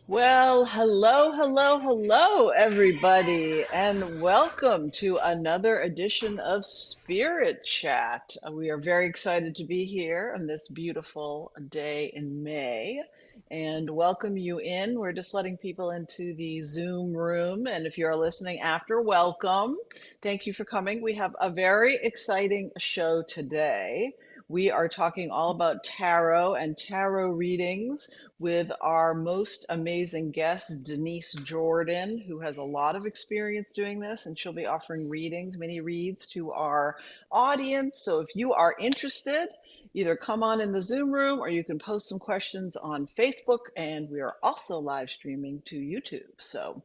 Well, hello, everybody, and welcome to another edition of Spirit Chat. We are very excited to be here on this beautiful day in May and welcome you in. We're just letting people into the Zoom room, and if you're listening after, welcome. Thank you for coming. We have a very exciting show today. We are talking all about tarot and tarot readings with our most amazing guest, Denise Jordon, who has a lot of experience doing this, and she'll be offering readings, mini reads to our audience. So if you are interested, either come on in the Zoom room or you can post some questions on Facebook, and we are also live streaming to YouTube. So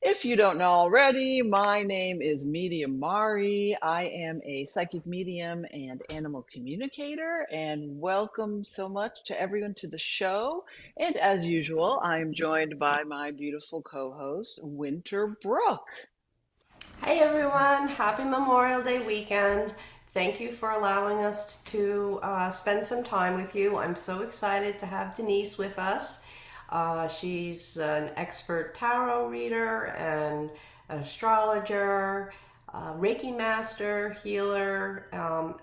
if you don't know already, my name is Medium Mari. I am a psychic medium and animal communicator, and welcome so much to everyone to the show. And as usual, I'm joined by my beautiful co-host, Winter Brook. Hey everyone, happy Memorial Day weekend. Thank you for allowing us to spend some time with you. I'm so excited to have Denise with us. She's an expert tarot reader and an astrologer, Reiki master, healer,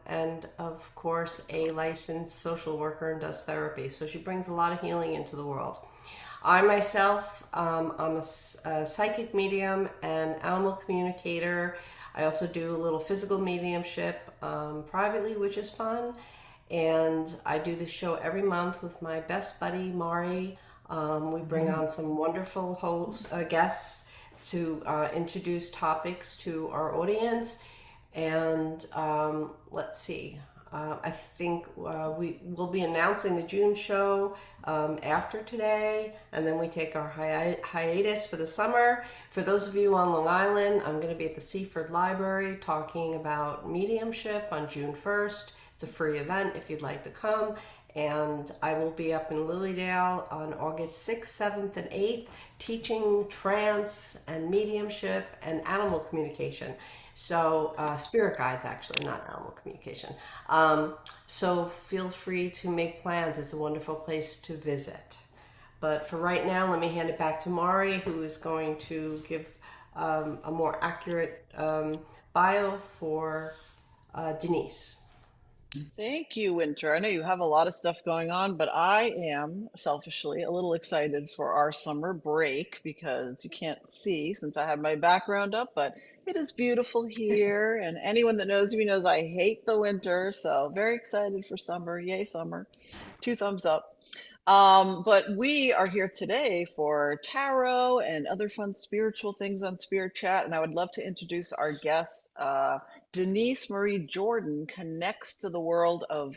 and of course a licensed social worker and does therapy. So she brings a lot of healing into the world. I myself, I'm a psychic medium and animal communicator. I also do a little physical mediumship privately, which is fun. And I do this show every month with my best buddy, Mari. We bring on some wonderful guests to introduce topics to our audience. And let's see. I think we will be announcing the June show after today, and then we take our hiatus for the summer. For those of you on Long Island, I'm going to be at the Seaford Library talking about mediumship on June 1st. It's a free event if you'd like to come. And I will be up in Lilydale on August 6th, 7th, and 8th teaching trance and mediumship and animal communication. So, spirit guides actually, not animal communication. So, feel free to make plans. It's a wonderful place to visit. But for right now, let me hand it back to Mari, who is going to give a more accurate bio for Denise. Thank you, Winter. I know you have a lot of stuff going on, but I am selfishly a little excited for our summer break because you can't see since I have my background up, but it is beautiful here. And anyone that knows me knows I hate the winter. So very excited for summer. Yay, summer. Two thumbs up. But we are here today for tarot and other fun spiritual things on Spirit Chat. And I would love to introduce our guest, Denise Marie Jordon connects to the worlds of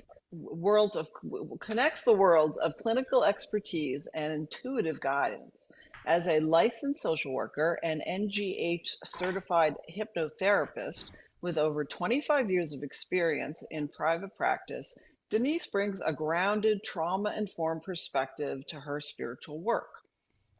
connects the worlds of clinical expertise and intuitive guidance. As a licensed social worker and NGH certified hypnotherapist with over 25 years of experience in private practice, Denise brings a grounded, trauma informed perspective to her spiritual work.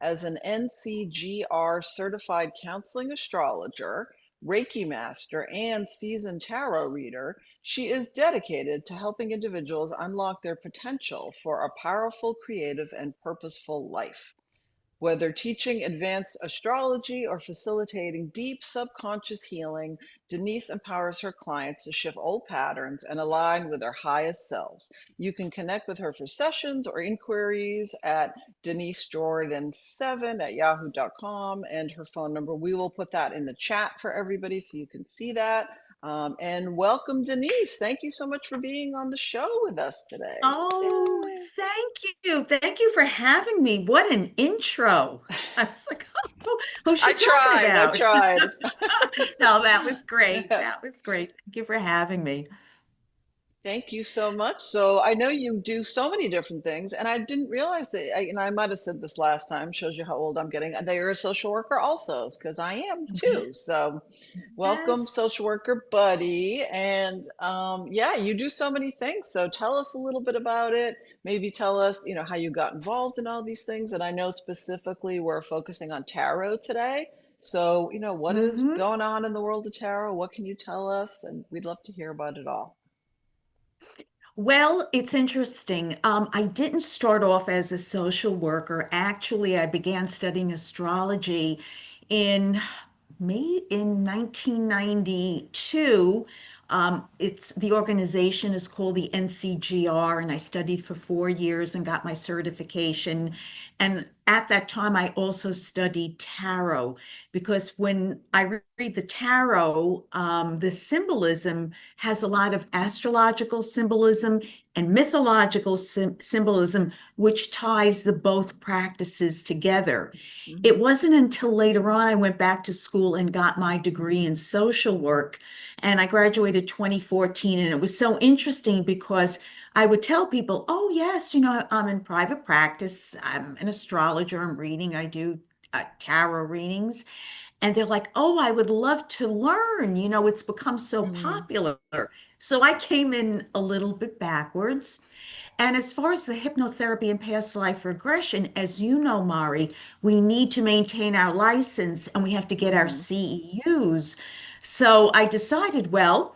As an NCGR certified counseling astrologer, Reiki master, and seasoned tarot reader, she is dedicated to helping individuals unlock their potential for a powerful, creative, and purposeful life. Whether teaching advanced astrology or facilitating deep subconscious healing, Denise empowers her clients to shift old patterns and align with their highest selves. You can connect with her for sessions or inquiries at denisejordan7 at yahoo.com and her phone number. We will put that in the chat for everybody so you can see that. And welcome, Denise. Thank you so much for being on the show with us today. Oh, Yay. thank you. Thank you for having me. What an intro. I was like, oh, who's I she talking tried. I about? tried. No, that was great. That was great. Thank you for having me. Thank you so much. So I know you do so many different things, and I didn't realize that. And I might have said this last time, shows you how old I'm getting. That you're a social worker also, because I am too. So welcome, Yes. social worker buddy. And yeah, you do so many things. So tell us a little bit about it. Maybe tell us, how you got involved in all these things. And I know specifically we're focusing on tarot today. So, what is hmm going on in the world of tarot? What can you tell us? And we'd love to hear about it all. Well, it's interesting. I didn't start off as a social worker. Actually, I began studying astrology in in 1992. It's the organization is called the NCGR, and I studied for 4 years and got my certification. And at that time, I also studied tarot because when I read the tarot, the symbolism has a lot of astrological symbolism and mythological symbolism, which ties the both practices together. It Hmm. wasn't until later on I went back to school and got my degree in social work, and I graduated 2014. And it was so interesting because I would tell people, oh, yes, I'm in private practice. I'm an astrologer. I'm reading. I do tarot readings. And they're like, oh, I would love to learn. It's become so Hmm. popular. So I came in a little bit backwards. And as far as the hypnotherapy and past life regression, as you know, Mari, we need to maintain our license and we have to get our Hmm. CEUs. So I decided, well,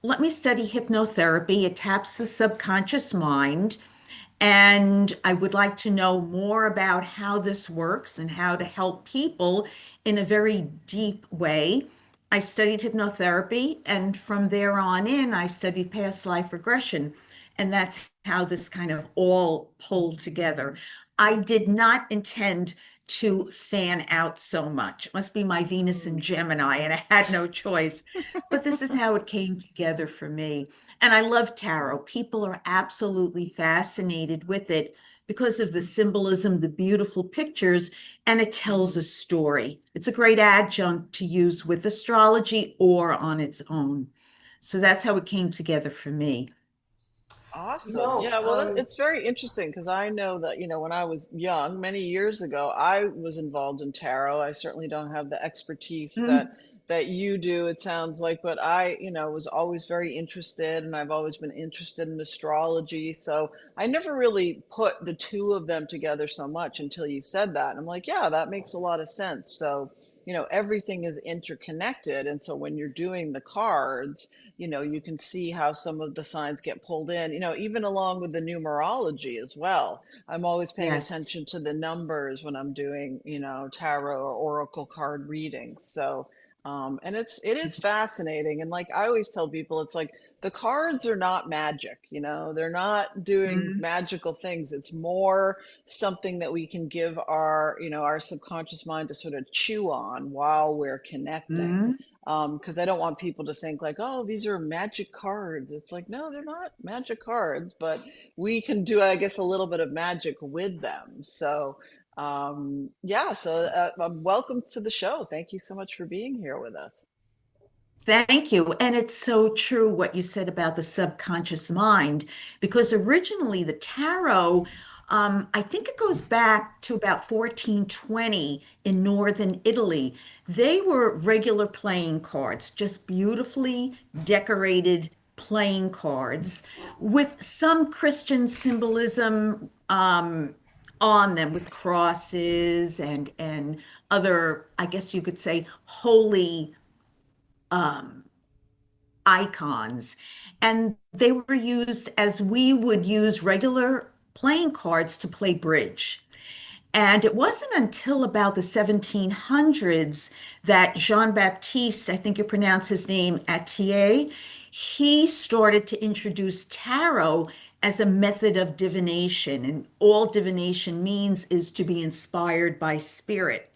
let me study hypnotherapy. It taps the subconscious mind. And I would like to know more about how this works and how to help people in a very deep way. I studied hypnotherapy, and from there on in, I studied past life regression. And that's how this kind of all pulled together. I did not intend to fan out so much. It must be my Venus and Gemini, and I had no choice. But this is how it came together for me. And I love tarot. People are absolutely fascinated with it because of the symbolism, the beautiful pictures, and it tells a story. It's a great adjunct to use with astrology or on its own. So that's how it came together for me. Awesome. No, Yeah, well, it's very interesting because I know that, when I was young, many years ago, I was involved in tarot. I certainly don't have the expertise Mm, that you do, it sounds like, but I, was always very interested and I've always been interested in astrology. So I never really put the two of them together so much until you said that. And I'm like, yeah, that makes a lot of sense. So, everything is interconnected. And so when you're doing the cards, you can see how some of the signs get pulled in, even along with the numerology as well. I'm always paying yes. attention to the numbers when I'm doing, tarot or oracle card readings. So, and it is fascinating. And like I always tell people, it's like the cards are not magic, they're not doing Mm, magical things. It's more something that we can give our subconscious mind to sort of chew on while we're connecting, mm. because I don't want people to think like, oh, these are magic cards. It's like, no, they're not magic cards, but we can do, I guess, a little bit of magic with them. So, yeah, so welcome to the show. Thank you so much for being here with us. Thank you. And it's so true what you said about the subconscious mind, because originally the tarot, I think it goes back to about 1420 in northern Italy. They were regular playing cards, just beautifully decorated playing cards with some Christian symbolism on them, with crosses and other, I guess you could say, holy icons. And they were used as we would use regular playing cards to play bridge. And it wasn't until about the 1700s that Jean-Baptiste, I think you pronounce his name, Atier, he started to introduce tarot as a method of divination. And all divination means is to be inspired by spirit.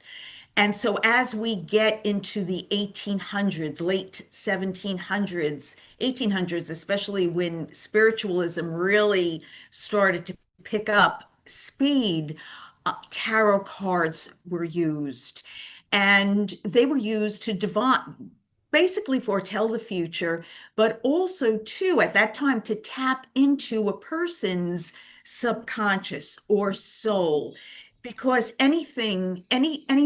And so as we get into the 1800s, late 1700s, 1800s, especially when spiritualism really started to pick up speed, tarot cards were used. And they were used to divine, basically foretell the future, but also too, at that time, to tap into a person's subconscious or soul, because any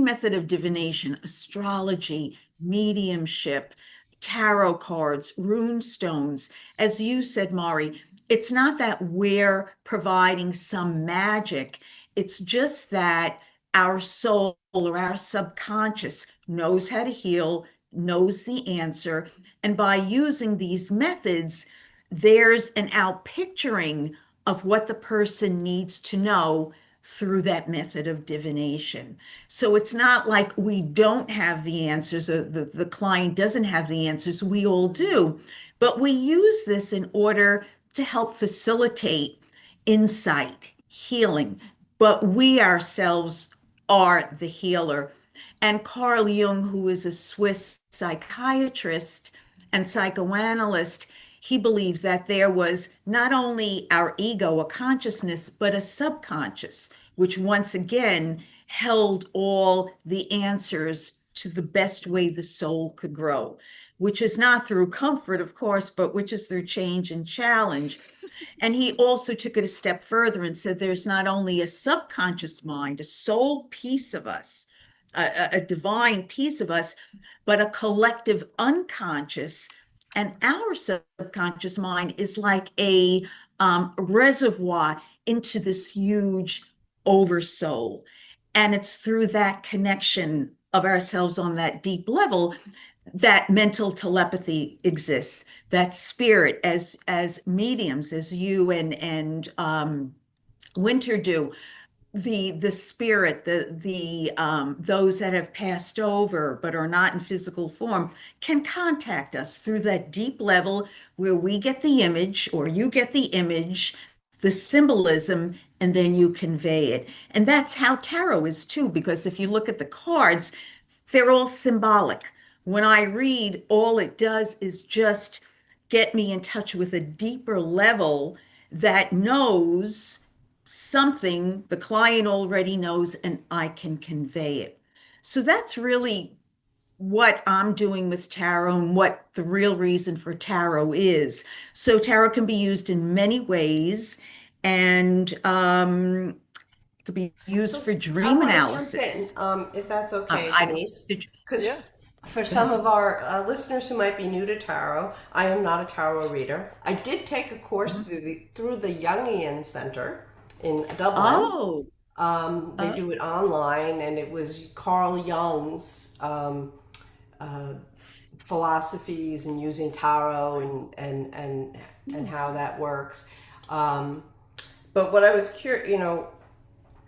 method of divination, astrology, mediumship, tarot cards, rune stones, as you said, Mari, it's not that we're providing some magic. It's just that our soul or our subconscious knows how to heal, knows the answer. And by using these methods, there's an outpicturing of what the person needs to know through that method of divination. So it's not like we don't have the answers, or the client doesn't have the answers. We all do. But we use this in order to help facilitate insight, healing. But we ourselves are the healer. And Carl Jung, who is a Swiss psychiatrist and psychoanalyst, he believed that there was not only our ego, a consciousness, but a subconscious, which once again held all the answers to the best way the soul could grow, which is not through comfort, of course, but which is through change and challenge. And he also took it a step further and said there's not only a subconscious mind, a soul piece of us, a divine piece of us, but a collective unconscious. And our subconscious mind is like a reservoir into this huge oversoul. And it's through that connection of ourselves on that deep level that mental telepathy exists, that spirit as mediums, as you and Winter do, the spirit, the those that have passed over but are not in physical form can contact us through that deep level where we get the image, or you get the image, the symbolism, and then you convey it. And that's how tarot is too, because if you look at the cards, they're all symbolic. When I read, all it does is just get me in touch with a deeper level that knows something the client already knows, and I can convey it. So that's really what I'm doing with tarot and what the real reason for tarot is. So tarot can be used in many ways, and it could be used So for I dream want to jump in, analysis. if that's okay, I don't. Denise. Did you, Yeah. Because for go some ahead. of our listeners who might be new to tarot, I am not a tarot reader. I did take a course Mhm. through the Jungian Center in Dublin. Oh, They oh, do it online, and it was Carl Jung's philosophies and using tarot and how that works. Um, but what I was curious,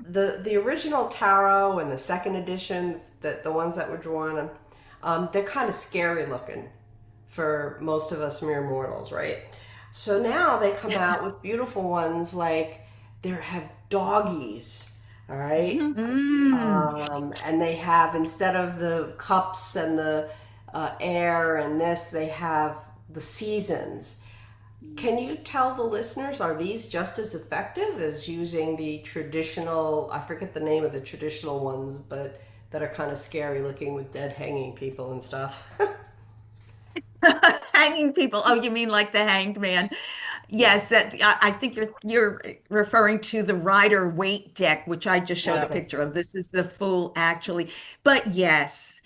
the original tarot and the second edition, the ones that were drawn, they're kind of scary looking for most of us mere mortals, right? So now they come out with beautiful ones like they have doggies, all right, mm. and they have, instead of the cups and the air and this, they have the seasons. Can you tell the listeners, are these just as effective as using the traditional, I forget the name of the traditional ones, but that are kind of scary looking with dead hanging people and stuff? Hanging people. Oh, you mean like the hanged man? Yeah, Yes, that I think you're referring to the Rider Waite deck, which I just showed a that's Yeah. it. picture of. This is the full, actually. But yes,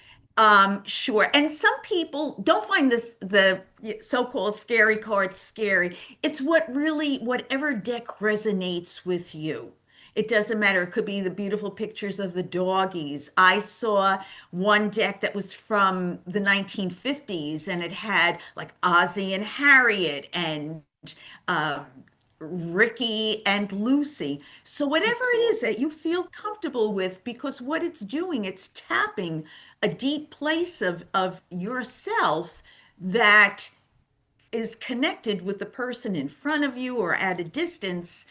sure. And some people don't find this the so-called scary card scary. It's whatever deck resonates with you. It doesn't matter. It could be the beautiful pictures of the doggies. I saw one deck that was from the 1950s, and it had like Ozzie and Harriet and um, Ricky and Lucy. So whatever it Cool. is that you feel comfortable with, because what it's doing, it's tapping a deep place of yourself that is connected with the person in front of you or at a distance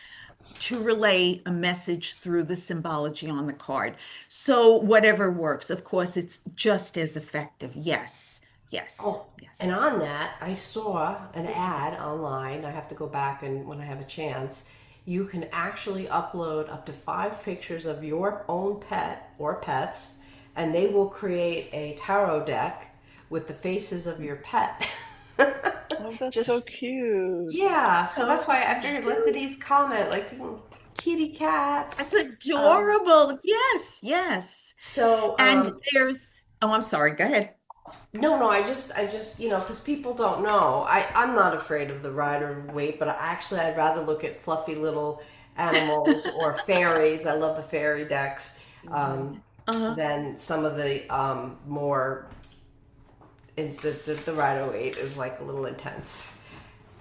to relay a message through the symbology on the card. So whatever works, of course, it's just as effective. Yes, yes, Oh, and yes. on that, I saw an ad online. I have to go back and when I have a chance, you can actually upload up to 5 pictures of your own pet or pets, and they will create a tarot deck with the faces of your pet. Oh, that's so Just cute. yeah, so So that's why I figured let cute. Denise comment like kitty That's cats. Um, adorable. Yes, yes. so And oh, I'm sorry. Go ahead. No, no, I just, because people don't know. I'm not afraid of the rider weight, but I'd rather look at fluffy little animals or fairies. I love the fairy decks, Hmm. Uh-huh. than some of the more. The rider weight is like a little intense.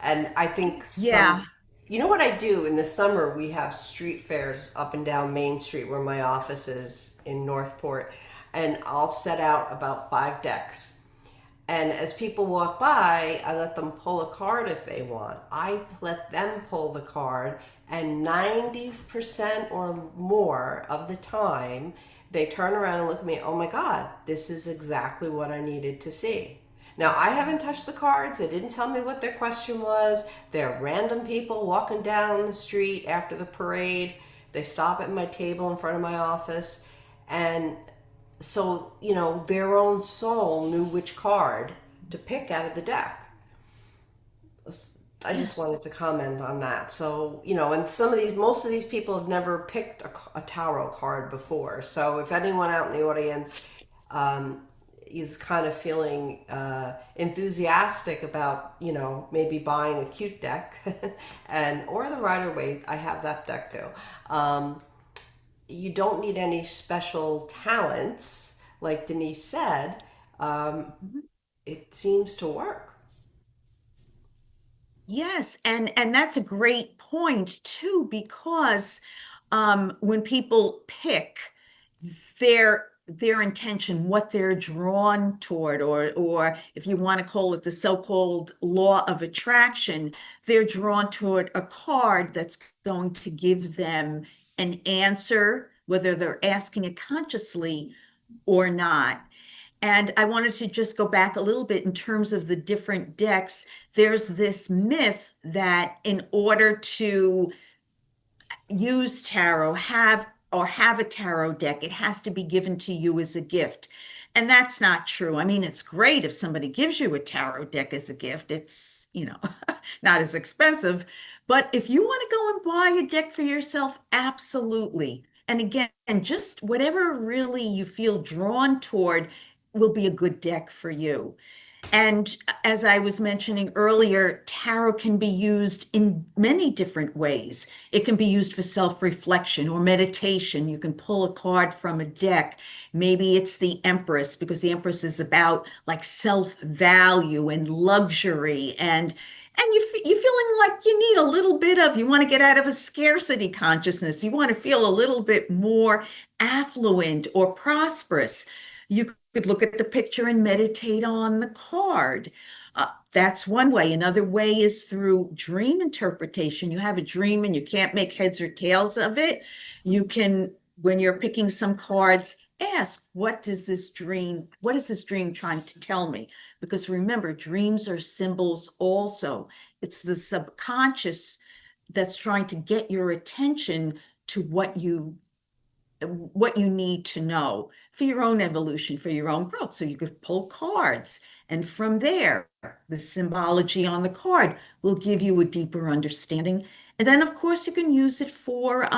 And I think Yeah. you know what I do in the summer? We have street fairs up and down Main Street where my office is in Northport, and I'll set out about 5 decks. And as people walk by, I let them pull a card if they want. I let them pull the card, and 90% or more of the time, they turn around and look at me, oh my God, this is exactly what I needed to see. Now, I haven't touched the cards. They didn't tell me what their question was. They're random people walking down the street after the parade. They stop at my table in front of my office. And so, their own soul knew which card to pick out of the deck. I just Yes. wanted to comment on that. So, and most of these people have never picked a tarot card before. So, if anyone out in the audience um, is kind of feeling enthusiastic about, maybe buying a cute deck, or the Rider Waite, I have that deck too. You don't need any special talents, like Denise said. Um, Mhm. it seems to work. Yes, and that's a great point too, because when people pick their intention, what they're drawn toward, or if you want to call it the so-called law of attraction, they're drawn toward a card that's going to give them an answer, whether they're asking it consciously or not. And I wanted to just go back a little bit in terms of the different decks. There's this myth that in order to use tarot, have a tarot deck, it has to be given to you as a gift. And that's not true. I mean, it's great if somebody gives you a tarot deck as a gift. It's, not as expensive. But if you want to go and buy a deck for yourself, absolutely. And again, just whatever really you feel drawn toward will be a good deck for you. And as I was mentioning earlier, tarot can be used in many different ways. It can be used for self-reflection or meditation. You can pull a card from a deck. Maybe it's the Empress, because the Empress is about like self-value and luxury, and you're feeling like you need a little bit of, you want to get out of a scarcity consciousness. You want to feel a little bit more affluent or prosperous. You could look at the picture and meditate on the card. That's one way. Another way is through dream interpretation. You have a dream and you can't make heads or tails of it. You can, when you're picking some cards, ask, what is this dream trying to tell me? Because remember, dreams are symbols also. It's the subconscious that's trying to get your attention to what you need to know for your own evolution, for your own growth. So you could pull cards, and from there, the symbology on the card will give you a deeper understanding. And then, of course, you can use it for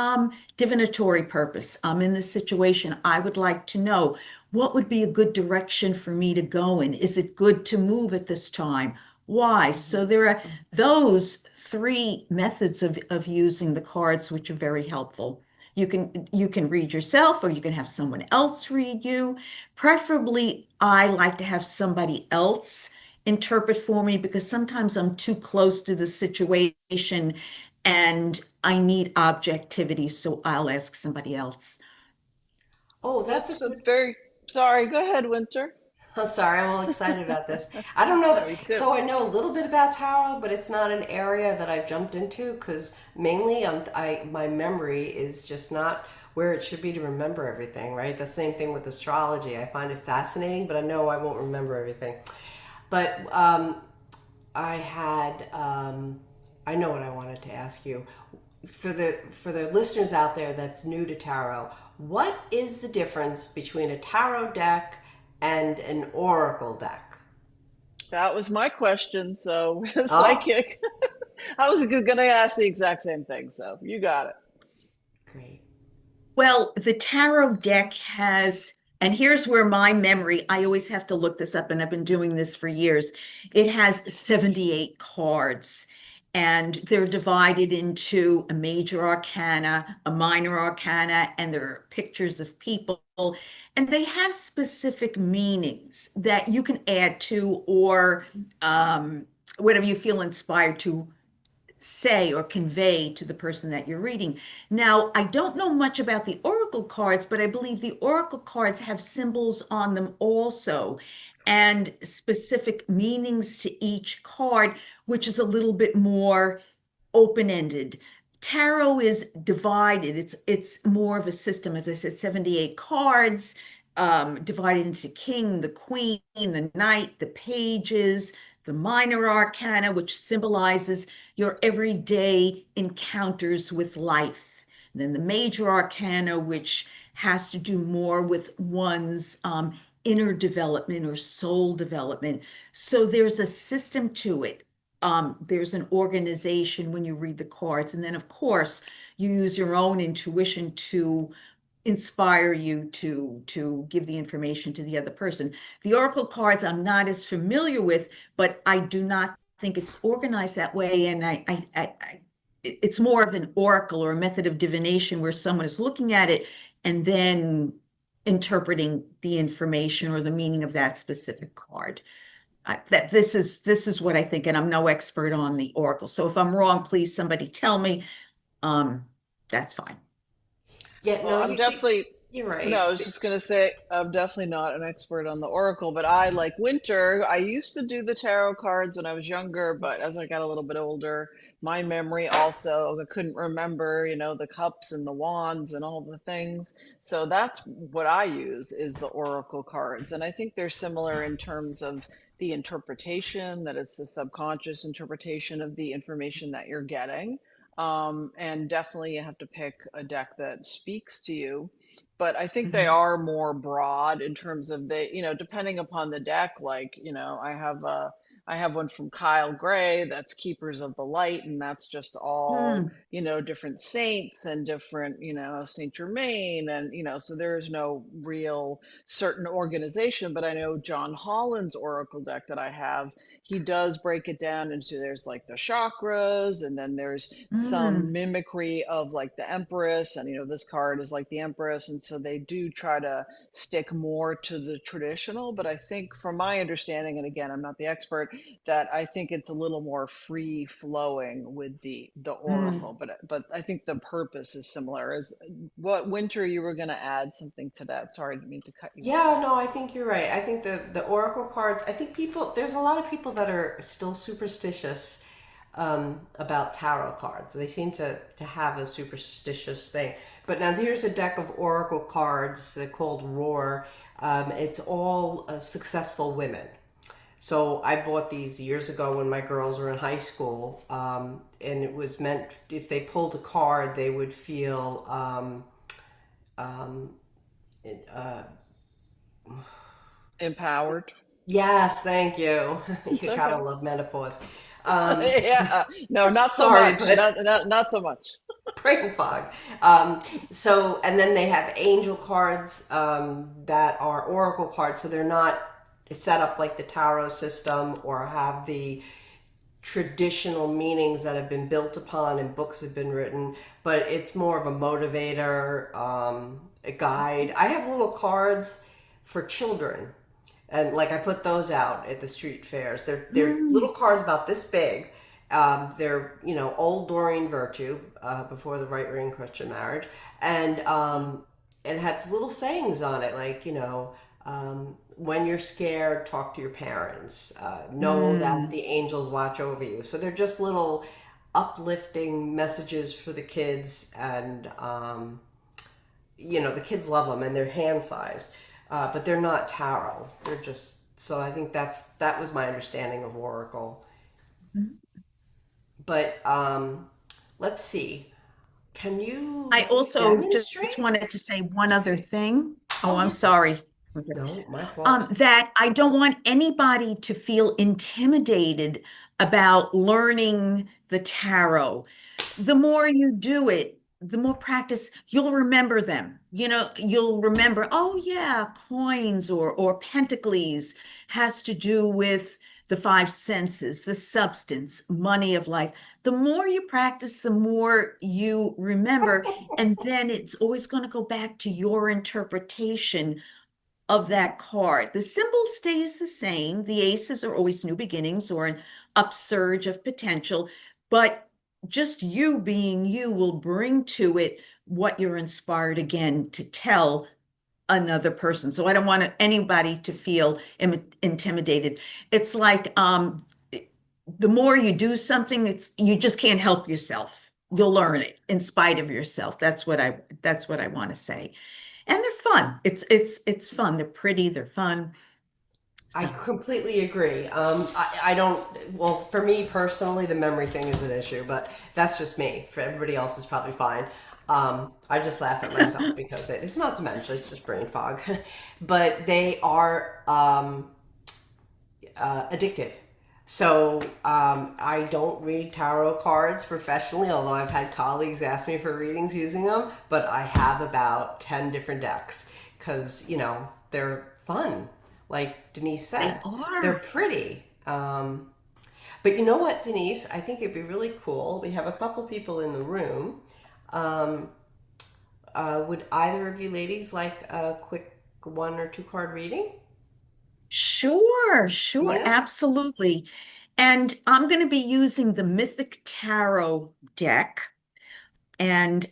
divinatory purpose. I'm in this situation. I would like to know what would be a good direction for me to go in. Is it good to move at this time? Why? So Mhm. there are those three methods of using the cards, which are very helpful. You can read yourself or you can have someone else read you. Preferably, I like to have somebody else interpret for me because sometimes I'm too close to the situation and I need objectivity, so I'll ask somebody else. Oh, that's a That's a good. very, sorry, go ahead, Winter. I'm sorry, I'm all excited about this. I don't know Me too. so I know a little bit about tarot, but it's not an area that I've jumped into because mainly my memory is just not where it should be to remember everything, right? The same thing with astrology. I find it fascinating, but I know I won't remember everything. But I had I know what I wanted to ask you. For the listeners out there that's new to tarot, what is the difference between a tarot deck and an oracle deck? That was my question. So, Oh, psychic. I was going to ask the exact same thing. So, you got it. great. Well, the tarot deck has, and here's where my memory, I always have to look this up, and I've been doing this for years. It has 78 cards, and they're divided into a major arcana, a minor arcana, and there are pictures of people, and they have specific meanings that you can add to or whatever you feel inspired to say or convey to the person that you're reading. Now, I don't know much about the oracle cards, but I believe the oracle cards have symbols on them also, and specific meanings to each card, which is a little bit more open-ended. Tarot is divided. It's more of a system, as I said, 78 cards, divided into king, the queen, the knight, the pages, the minor arcana, which symbolizes your everyday encounters with life. And then the major arcana, which has to do more with one's inner development or soul development. So there's a system to it. There's an organization when you read the cards. And then, of course, you use your own intuition to inspire you to give the information to the other person. The oracle cards I'm not as familiar with, but I do not think it's organized that way. And it's more of an oracle or a method of divination where someone is looking at it and then interpreting the information or the meaning of that specific card. That this is what I think, and I'm no expert on the oracle. So if I'm wrong, please somebody tell me. That's fine. Yeah, Well, no, I'm definitely, you're no, I right. was just going to say, I'm definitely not an expert on the Oracle, but I, like Winter, I used to do the tarot cards when I was younger, but as I got a little bit older, my memory also, I couldn't remember, the cups and the wands and all the things. So that's what I use is the Oracle cards. And I think they're similar in terms of the interpretation, that it's the subconscious interpretation of the information that you're getting. And definitely you have to pick a deck that speaks to you. But I think they Mhm. are more broad in terms of depending upon the deck, like, I have one from Kyle Gray that's Keepers of the Light, and that's just all, Mm, different saints and different, Saint Germain, and so there's no real certain organization. But I know John Holland's Oracle deck that I have, he does break it down into there's like the chakras, and then there's some mm, mimicry of like the Empress, and this card is like the Empress, and so they do try to stick more to the traditional. But I think from my understanding, and again, I'm not the expert, that I think it's a little more free flowing with the mm. Oracle. But I think the purpose is similar. Is what Winter, you were going to add something to that? Sorry, I didn't mean to cut you off. Yeah, no, I think you're right. I think the oracle cards. I think there's a lot of people that are still superstitious about tarot cards. They seem to have a superstitious thing. But now here's a deck of oracle cards called Roar. It's all successful women. So I bought these years ago when my girls were in high school, and it was meant if they pulled a card, they would feel uh, Empowered. yes, thank you. It's You gotta okay. love menopause. Um, Yeah, no, not so sorry, much. but Not so much. brain fog. So, and then they have angel cards that are oracle cards, so they're not set up like the tarot system or have the traditional meanings that have been built upon and books have been written, but it's more of a motivator, a guide. I have little cards for children, and like I put those out at the street fairs. They're little Mm, cards about this big. They're old Doreen Virtue before the right ring Christian marriage, and it has little sayings on it like when you're scared, talk to your parents. Know that mm, the angels watch over you. So they're just little uplifting messages for the kids, and the kids love them, and they're hand sized, but they're not tarot. They're just so I think that was my understanding of Oracle. mm. But let's see. Can I you also just demonstrate? wanted to say one other thing. Oh, Oh I'm yeah. sorry. No, my fault. That I don't want anybody to feel intimidated about learning the tarot. The more you do it, the more practice, you'll remember them. You'll remember, oh yeah, coins or pentacles has to do with the five senses, the substance, money of life. The more you practice, the more you remember, and then it's always going to go back to your interpretation of that card. The symbol stays the same. The aces are always new beginnings or an upsurge of potential, but just you being you will bring to it what you're inspired again to tell another person. So I don't want anybody to feel intimidated. It's like the more you do something, you just can't help yourself. You'll learn it in spite of yourself. That's what I want to say. And they're fun. It's fun. They're pretty, they're fun. I So completely agree. I don't, well, for me personally, the memory thing is an issue, but that's just me. For everybody else, is probably fine. I just laugh at myself because it's not dementia, it's just brain fog. But they are addictive. So I don't read tarot cards professionally, although I've had colleagues ask me for readings using them, but I have about 10 different decks because, they're fun. Like Denise they said, they're are. pretty. But you know what, Denise? I think it'd be really cool. We have a couple people in the room. Um, would either of you ladies like a quick 1 or 2 card reading? Sure, sure, Tina? absolutely. And I'm going to be using the Mythic Tarot deck. And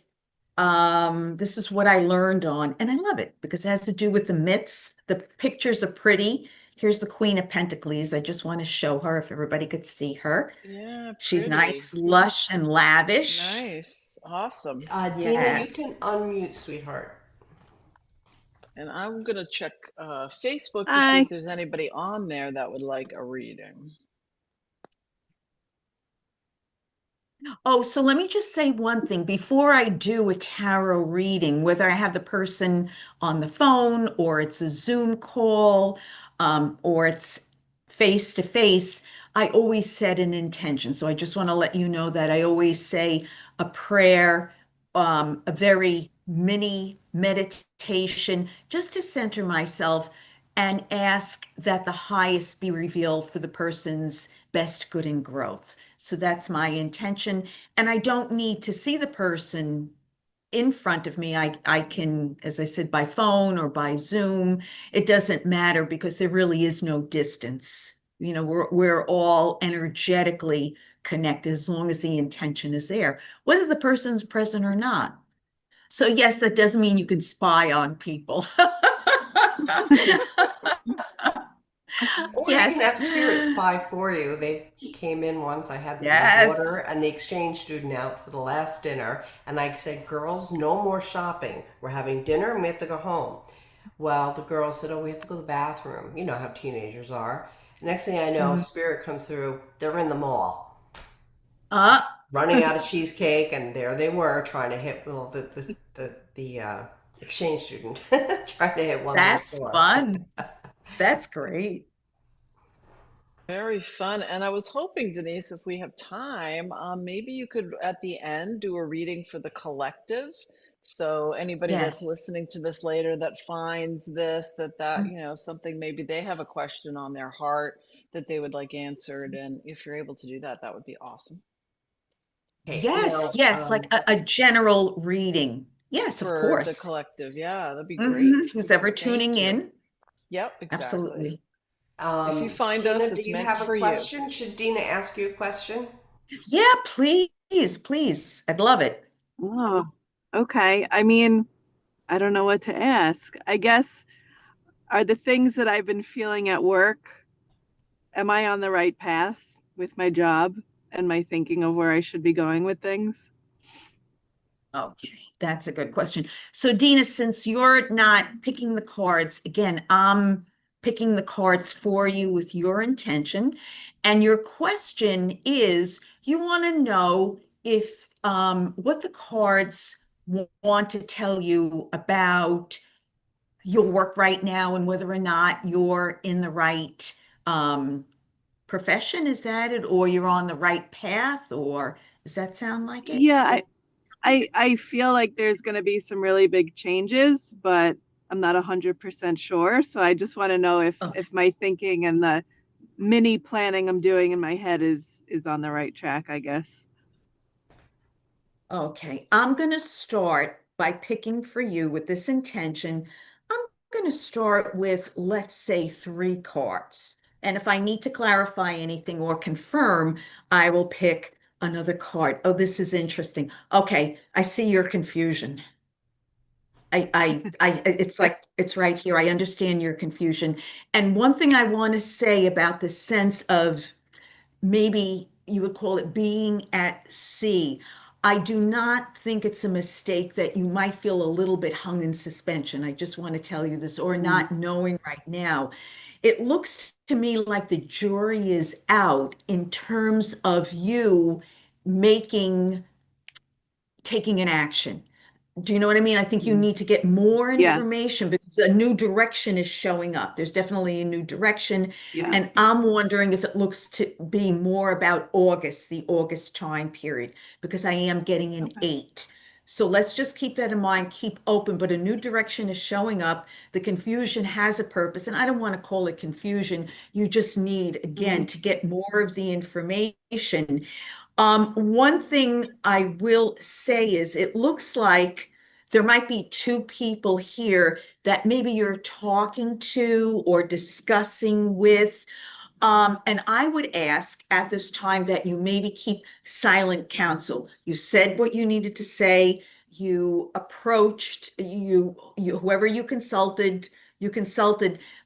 this is what I learned on, and I love it because it has to do with the myths. The pictures are pretty. Here's the Queen of Pentacles. I just want to show her if everybody could see her. Yeah, She's pretty. nice, lush, and lavish. Nice. Awesome. Dina, you Yes. can unmute, sweetheart. And I'm gonna check Facebook to see if Hi. there's anybody on there that would like a reading. Oh, so let me just say one thing. Before I do a tarot reading, whether I have the person on the phone or it's a Zoom call, or it's face to face, I always set an intention. So I just want to let you know that I always say a prayer, a very mini meditation, just to center myself and ask that the highest be revealed for the person's best good and growth. So that's my intention. And I don't need to see the person in front of me. I can, as I said, by phone or by Zoom. It doesn't matter because there really is no distance. We're all energetically connected as long as the intention is there, whether the person's present or not. So yes, that doesn't mean you can spy on people. Or you can Yes. have spirit spy for you. They came in once. I had my daughter Yes. and the exchange student out for the last dinner, and I said, "Girls, no more shopping. We're having dinner and we have to go home." Well, the girls said, "Oh, we have to go to the bathroom." You know how teenagers are. Next thing I know, Mm. spirit comes through. They're in the mall, Uh, running out of cheesecake, and there they were trying to hit well the exchange student trying to hit one more that's store. fun. That's great. Very fun. And I was hoping, Denise, if we have time, maybe you could at the end do a reading for the collective. So anybody that's Yes. listening to this later that finds this, that, Mm. something maybe they have a question on their heart that they would like answered. And if you're able to do that, that would be awesome Okay, Yes, now yes, like a general reading. Yes, of for the course. collective. Yeah, that'd be great. Who's ever Thank tuning you. in, Yep, exactly. absolutely. If you find us, Dina, do it's you meant have a for you. question? Should Dina ask you a question? Yeah, please, please. I'd love it. Oh, okay. I mean, I don't know what to ask. I guess, are the things that I've been feeling at work, am I on the right path with my job and my thinking of where I should be going with things? Okay, that's a good question. So Dina, since you're not picking the cards, again, I'm picking the cards for you with your intention. And your question is, you want to know if what the cards want to tell you about your work right now and whether or not you're in the right profession. Is that it? Or you're on the right path? Or does that sound like it? Yeah, I feel like there's going to be some really big changes, but I'm not 100% sure. So I just want to know if my thinking and the mini planning I'm doing in my head is on the right track, I guess. Okay, I'm going to start by picking for you with this intention. I'm going to start with, let's say, 3 cards. And if I need to clarify anything or confirm, I will pick another card. Oh, this is interesting. Okay, I see your confusion. It's like, it's right here. I understand your confusion. And one thing I want to say about the sense of maybe you would call it being at sea. I do not think it's a mistake that you might feel a little bit hung in suspension. I just want to tell you this, or Mm, not knowing right now. It looks to me like the jury is out in terms of you making, taking an action. Do you know what I mean? I think you mm. need to get more Yeah, information because a new direction is showing up. There's definitely a new direction. yeah. And I'm wondering if it looks to be more about August, the August time period, because I am getting an Okay. 8. So let's just keep that in mind, keep open. But a new direction is showing up. The confusion has a purpose. And I don't want to call it confusion. You just need, Hmm. again, to get more of the information. One thing I will say is it looks like there might be two people here that maybe you're talking to or discussing with. And I would ask at this time that you maybe keep silent counsel. You said what you needed to say. You approached whoever you consulted,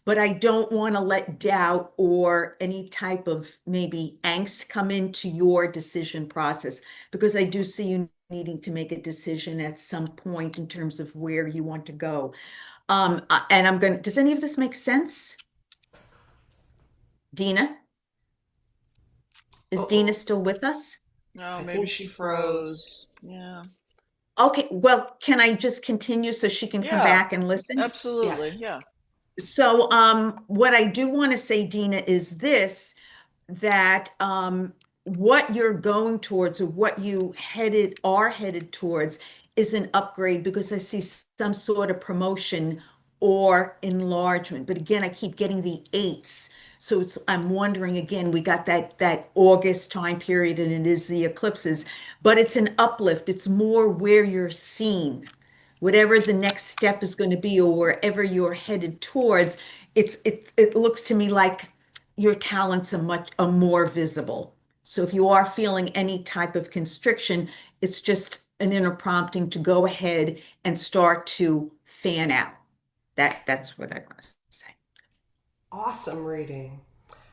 but I don't want to let doubt or any type of maybe angst come into your decision process because I do see you needing to make a decision at some point in terms of where you want to go. And does any of this make sense? Dina? Is Dina Uh-oh. still with us? No, I maybe think she she froze. froze. Yeah. Okay, well, can I just continue so she can come Yeah, back and listen? absolutely. Yes. Yeah. So, what I do want to say, Dina, is this, that what you're going towards or what you are headed towards is an upgrade because I see some sort of promotion or enlargement. But again, I keep getting the eights. So I'm wondering again, we got that August time period and it is the eclipses, but it's an uplift. It's more where you're seen. Whatever the next step is going to be or wherever you're headed towards, it looks to me like your talents are more visible. So if you are feeling any type of constriction, it's just an inner prompting to go ahead and start to fan out. That's what I want to say. Awesome reading.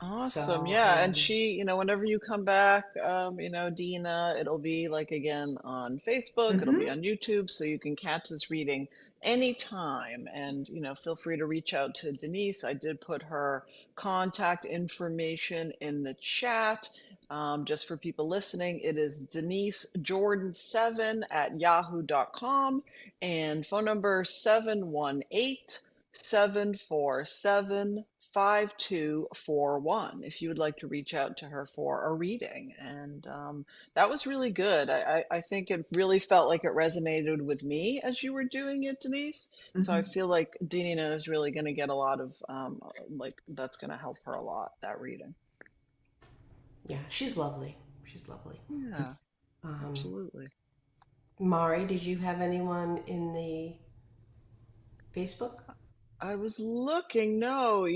Awesome. So, Yeah. And she, whenever you come back, Dina, it'll be like again on Facebook, it'll be Hmm. on YouTube, so you can catch this reading anytime. And, feel free to reach out to Denise. I did put her contact information in the chat. Just for people listening, it is Denise Jordan7 at yahoo.com and phone number 718-747-5241 if you would like to reach out to her for a reading. And that was really good. I think it really felt like it resonated with me as you were doing it, Denise. So I Hmm. feel like Dina is really going to get a lot of, like, that's going to help her a lot, that reading. yeah, she's lovely. She's lovely. Yeah, Um, absolutely. Mari, did you have anyone in the Facebook? I was looking. No,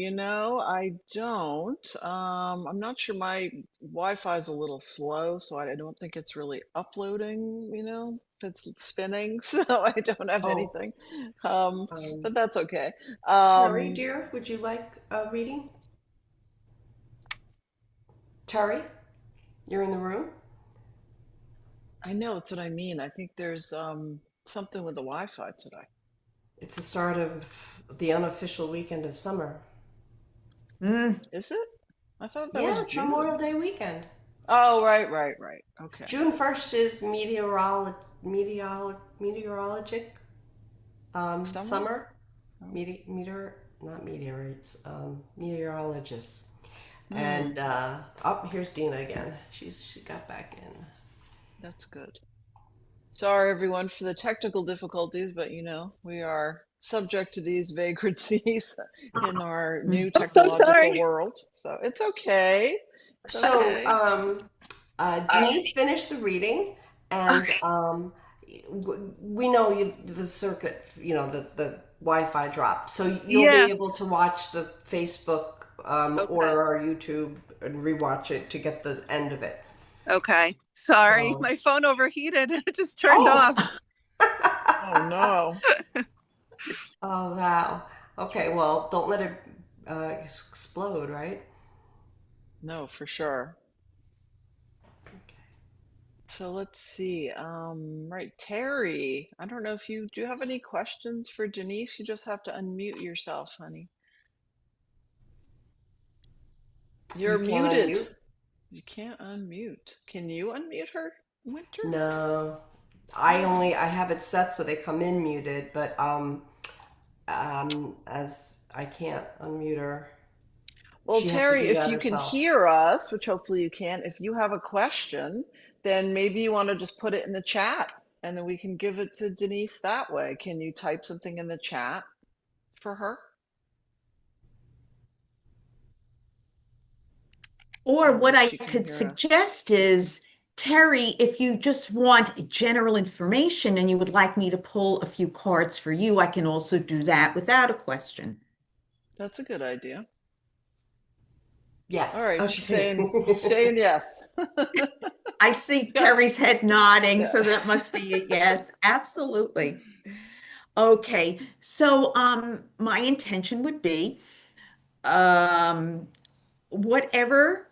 I don't. I'm not sure. My Wi-Fi is a little slow, so I don't think it's really uploading, it's spinning, so I don't have Oh, anything. um, But that's okay. Terry, Um, dear, would you like a reading? Terry, you're in the room? I know that's what I mean. I think there's something with the Wi-Fi today. It's the start of the unofficial weekend of summer. Mm. Is it? I thought that Yeah, was it's Memorial June. Day weekend. Oh, right, right, right. Okay. June 1st is meteorologic Summer? summer. Oh. Not meteorites, meteorologists. Hmm, And oh, here's Dina again. She got back in. that's good. Sorry, everyone, for the technical difficulties, but we are subject to these vagrancies in our new I'm so technological sorry. world. So it's okay. It's So, okay. Denise finished the reading, and we know the circuit, the Wi-Fi dropped, so you'll be Yeah. able to watch the Facebook or Okay. our YouTube and rewatch it to get the end of it. Okay. Sorry, So, my phone overheated and it just turned oh, off. Oh no. oh wow. Okay, well, don't let it explode, right? No, for sure. So let's see. Right, Terry. I don't know if you do you have any questions for Denise? You just have to unmute yourself, honey. You You're can't muted. unmute? You can't unmute. Can you unmute her, Winter? No. Oh. I have it set so they come in muted, but as I can't unmute her. Well, She has to Terry, do if that you can herself. hear us, which hopefully you can, if you have a question, then maybe you want to just put it in the chat and then we can give it to Denise that way. Can you type something in the chat for her? Or Or what if I she can could hear us. suggest is, Terry, if you just want general information and you would like me to pull a few cards for you, I can also do that without a question. That's a good idea. All Yes. right, Okay. she's saying yes. I see Got Terry's head nodding, yeah. so that must be a yes. Absolutely. Okay, so my intention would be um whatever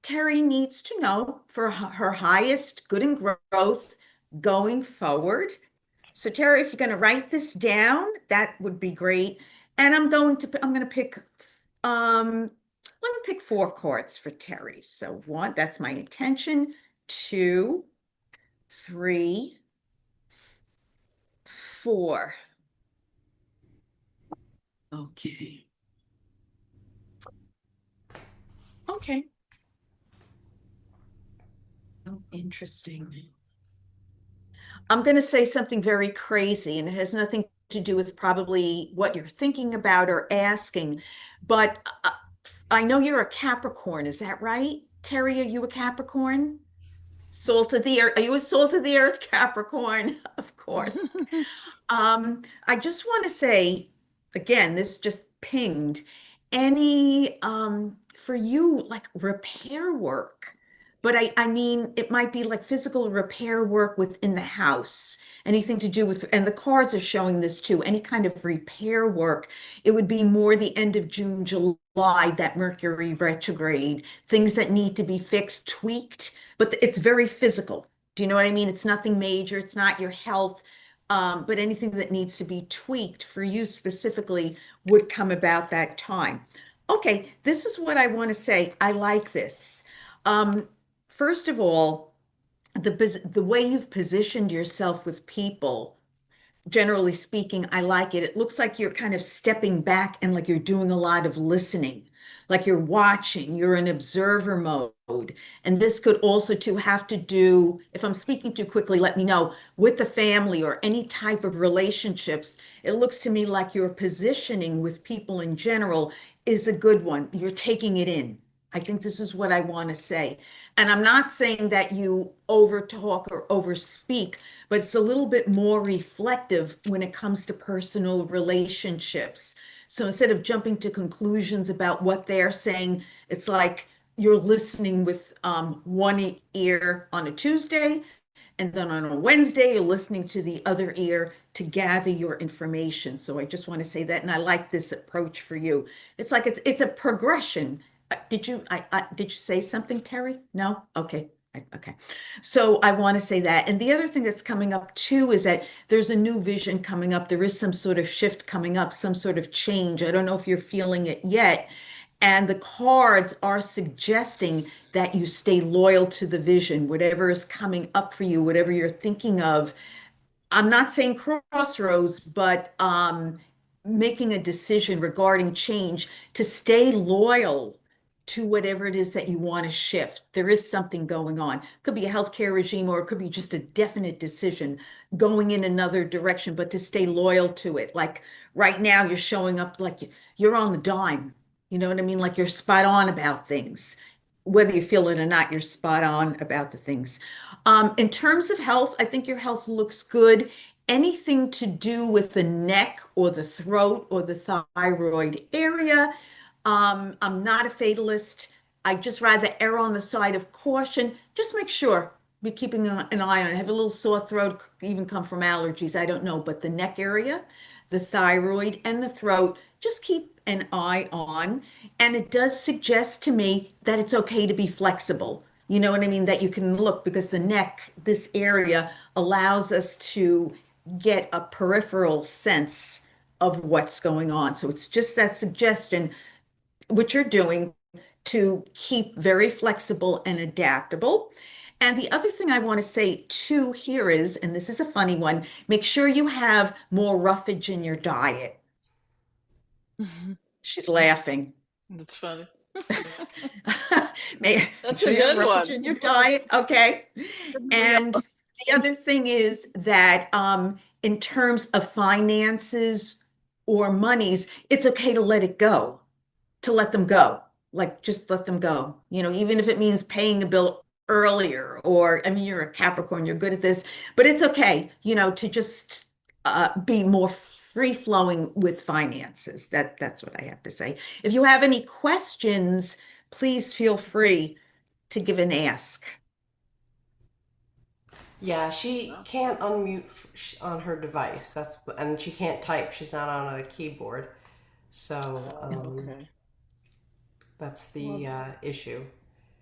Terry needs to know for her highest good and growth going forward. So Terry, if you're going to write this down, that would be great. And I'm going to pick let me pick four cards for Terry. So one, that's my intention. Two, three, four. Okay. Okay. Oh, interesting. I'm going to say something very crazy, and it has nothing to do with probably what you're thinking about or asking. But I know you're a Capricorn. Is that right? Terry, are you a Capricorn? Salt of the earth. Are you a salt of the earth Capricorn? Of course. I just want to say again, this just pinged any for you like repair work. But I mean it might be like physical repair work within the house. Anything to do with, and the cards are showing this too, any kind of repair work. It would be more the end of June, July, that Mercury retrograde, things that need to be fixed, tweaked, but it's very physical. Do you know what I mean? It's nothing major. It's not your health, but anything that needs to be tweaked for you specifically would come about that time. Okay, this is what I want to say. I like this. Um, First of all, the way you've positioned yourself with people, generally speaking, I like it. It looks like you're kind of stepping back and like you're doing a lot of listening, like you're watching, you're in observer mode. And this could also to have to do, if I'm speaking too quickly, let me know, with the family or any type of relationships. It looks to me like your positioning with people in general is a good one. You're taking it in. I think this is what I want to say. And I'm not saying that you overtalk or overspeak, but it's a little bit more reflective when it comes to personal relationships. So instead of jumping to conclusions about what they're saying, it's like you're listening with one ear on a Tuesday, and then on a Wednesday, you're listening to the other ear to gather your information. So I just want to say that, and I like this approach for you. It's like it's a progression. Did you say something, Terry? No? Okay. Okay. So I want to say that. And the other thing that's coming up too is that there's a new vision coming up. There is some sort of shift coming up, some sort of change. I don't know if you're feeling it yet. And the cards are suggesting that you stay loyal to the vision, whatever is coming up for you, whatever you're thinking of. I'm not saying crossroads, but making a decision regarding change to stay loyal to whatever it is that you want to shift. There is something going on. Could be a healthcare regime or it could be just a definite decision going in another direction, but to stay loyal to it. Like right now, you're showing up like you're on the dime. You know what I mean? Like you're spot on about things. Whether you feel it or not, you're spot on about the things. In terms of health, I think your health looks good. Anything to do with the neck or the throat or the thyroid area, I'm not a fatalist. I just rather err on the side of caution. Just make sure be keeping an eye on it. I have a little sore throat, even come from allergies. I don't know, but the neck area, the thyroid, and the throat, just keep an eye on. And it does suggest to me that it's okay to be flexible. You know what I mean? That you can look because the neck, this area, allows us to get a peripheral sense of what's going on. So it's just that suggestion, what you're doing, to keep very flexible and adaptable. And the other thing I want to say too here is, and this is a funny one, make sure you have more roughage in your diet. She's laughing. That's funny. Make That's sure a you have good roughage one. in your diet, okay? Good to And know. the other thing is that in terms of finances or monies, it's okay to let it go, to let them go. Like just let them go. You know, even if it means paying a bill earlier, or I mean, you're a Capricorn, you're good at this, but it's okay, you know, to just be more free flowing with finances. That's what I have to say. If you have any questions, please feel free to give an ask. Yeah, she No. can't unmute on her device. And she can't type. She's not on a keyboard. So Oh, okay. that's Well, the issue.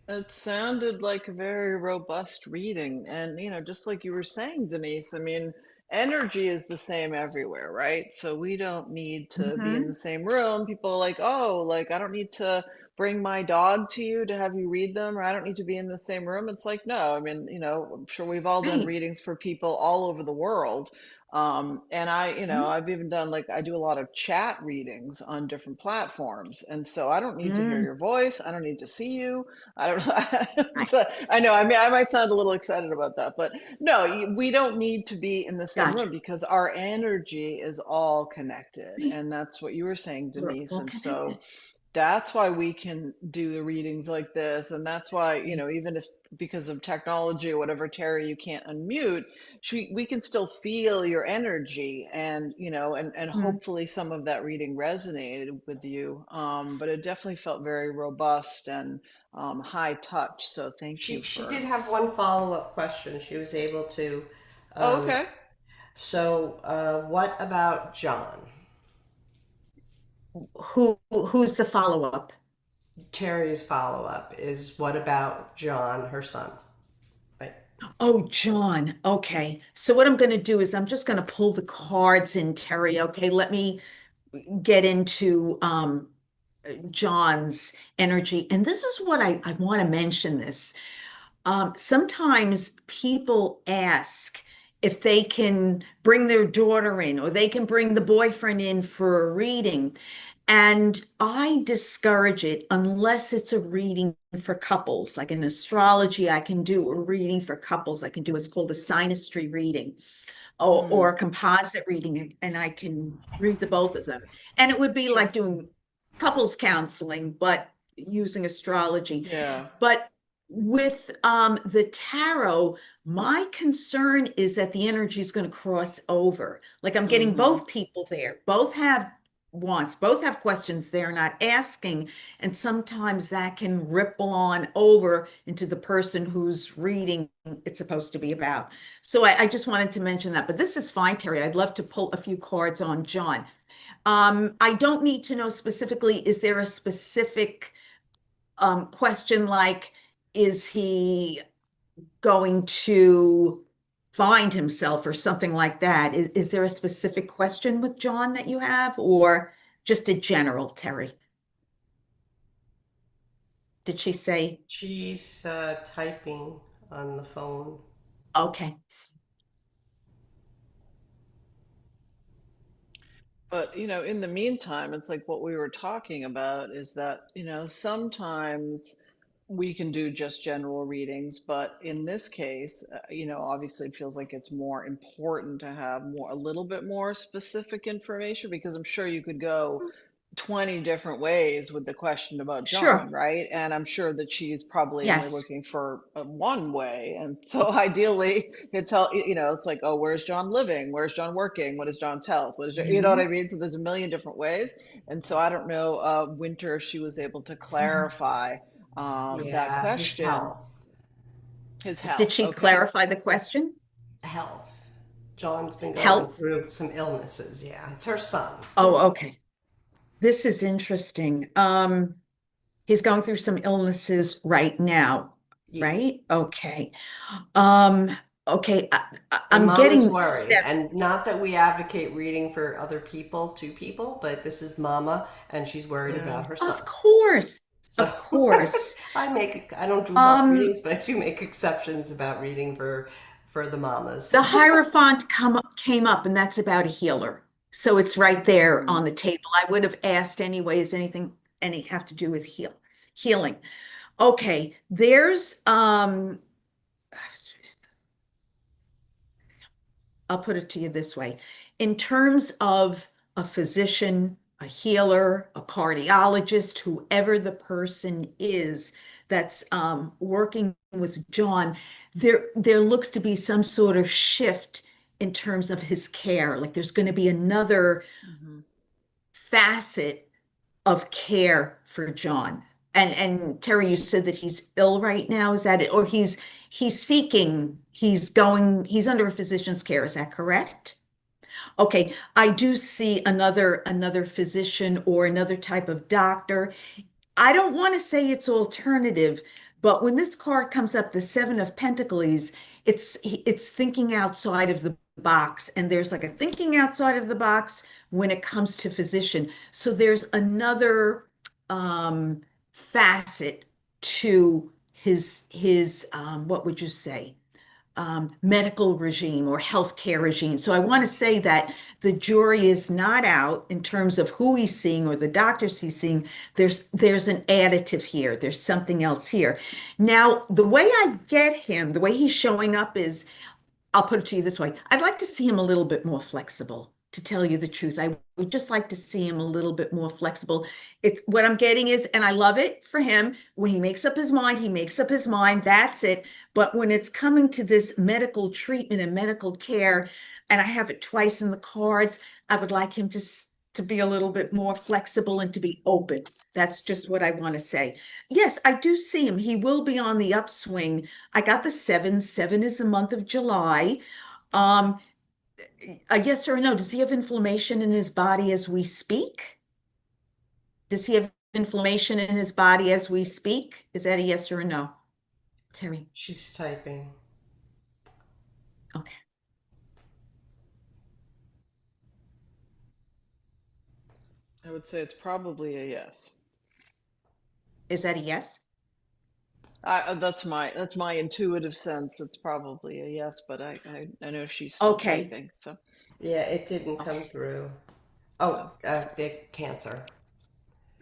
it sounded like a very robust reading. And, just like you were saying, Denise, I mean, energy is the same everywhere, right? So we don't need to be in the Hmm. same room. People are like, oh, like, I don't need to bring my dog to you to have you read them, or I don't need to be in the same room. It's like, no, I mean, I'm sure we've all done Right. readings for people all over the world. And I've even done like I do a lot of chat readings on different platforms. And so I don't need to hear Mm, your voice. I don't need to see you. I don't know. right. So I know, I mean, I might sound a little excited about that, but no, we don't need to be in the same Gotcha. room because our energy is all connected. Right. And that's what you were saying, We're Denise. all And so connected. that's why we can do the readings like this. And that's why, even if because of technology or whatever, Terry, you can't unmute, we can still feel your energy and, and Mm. hopefully some of that reading resonated with you. But it definitely felt very robust and high touch. So thank you She did for. have one follow-up question. She was able to. Oh, Um, okay. what about John? Who's the follow-up? Terry's follow-up is what about John, her son? Right. Oh, John. Okay. So what I'm going to do is I'm just going to pull the cards in, Terry. Okay. Let me get into John's energy. And this is what I want to mention this. Sometimes people ask if they can bring their daughter in or they can bring the boyfriend in for a reading. And I discourage it unless it's a reading for couples. Like in astrology, I can do a reading for couples. I can do what's called a synastry reading or Mm, a composite reading, and I can read the both of them. And it would be sure. like doing couples counseling, but using astrology. Yeah, But with the tarot, my concern is that the energy is going to cross over. Like I'm getting mm-hmm. both people there, both have wants, both have questions they're not asking. And sometimes that can ripple on over into the person whose reading it's supposed to be about. So I just wanted to mention that. But this is fine, Terry. I'd love to pull a few cards on John. I don't need to know specifically, is there a specific question like, is he going to find himself or something like that? Is there a specific question with John that you have, or just a general, Terry? Did she say? She's typing on the phone. Okay. But, in the meantime, it's like what we were talking about is that, sometimes we can do just general readings, but in this case, obviously it feels like it's more important to have a little bit more specific information because I'm sure you could go 20 different ways with the question about John, Sure. right? And I'm sure that she's probably only Yes. looking for one way. And so ideally, it's like, oh, where's John living? Where's John working? What is John's health? You know what Mhm. I mean? So there's a million different ways. And so I don't know, Winter, if she was able to clarify that Yeah, his question, health. his Did health. she Okay. clarify the question? Health. John's been going Health? through some illnesses. Yeah, it's her son. Oh, okay. This is interesting. He's going through some illnesses right now, Yes. right? Okay. Um, okay. And I'm Mama's getting worried. seven. And not that we advocate reading for other people, two people, but this is Mama, and she's worried Yeah. about her son. Of course. So Of course. I don't do health Um, readings, but I do make exceptions about reading for the mamas. the Hierophant came up, and that's about a healer. So it's right there Mhm. on the table. I would have asked anyway, is anything any have to do with healing? Okay, there's I'll put it to you this way. In terms of a physician, a healer, a cardiologist, whoever the person is that's working with John, there looks to be some sort of shift in terms of his care. Like there's going to be another Mhm. facet of care for John. And Terry, you said that he's ill right now. Is that it? Or he's under a physician's care. Is that correct? Okay, I do see another physician or another type of doctor. I don't want to say it's alternative, but when this card comes up, the Seven of Pentacles, it's thinking outside of the box, and there's like a thinking outside of the box when it comes to physician. So there's another facet to his what would you say? Medical regime or healthcare regime. So I want to say that the jury is not out in terms of who he's seeing or the doctors he's seeing. There's an additive here. There's something else here. Now, the way I get him, the way he's showing up is I'll put it to you this way. I'd like to see him a little bit more flexible, to tell you the truth. I would just like to see him a little bit more flexible. It's what I'm getting is, and I love it for him, when he makes up his mind, he makes up his mind, that's it. But when it's coming to this medical treatment and medical care, and I have it twice in the cards, I would like him to be a little bit more flexible and to be open. That's just what I want to say. Yes, I do see him. He will be on the upswing. I got the seven. Seven is the month of July. Um, a yes or a no. Does he have inflammation in his body as we speak? Does he have inflammation in his body as we speak? Is that a yes or a no, Terry? She's typing. Okay. I would say it's probably a yes. Is that a yes? That's my intuitive sense. It's probably a yes, but I know she's still Okay. typing. So Yeah, it didn't come Okay. through. so Oh, the cancer.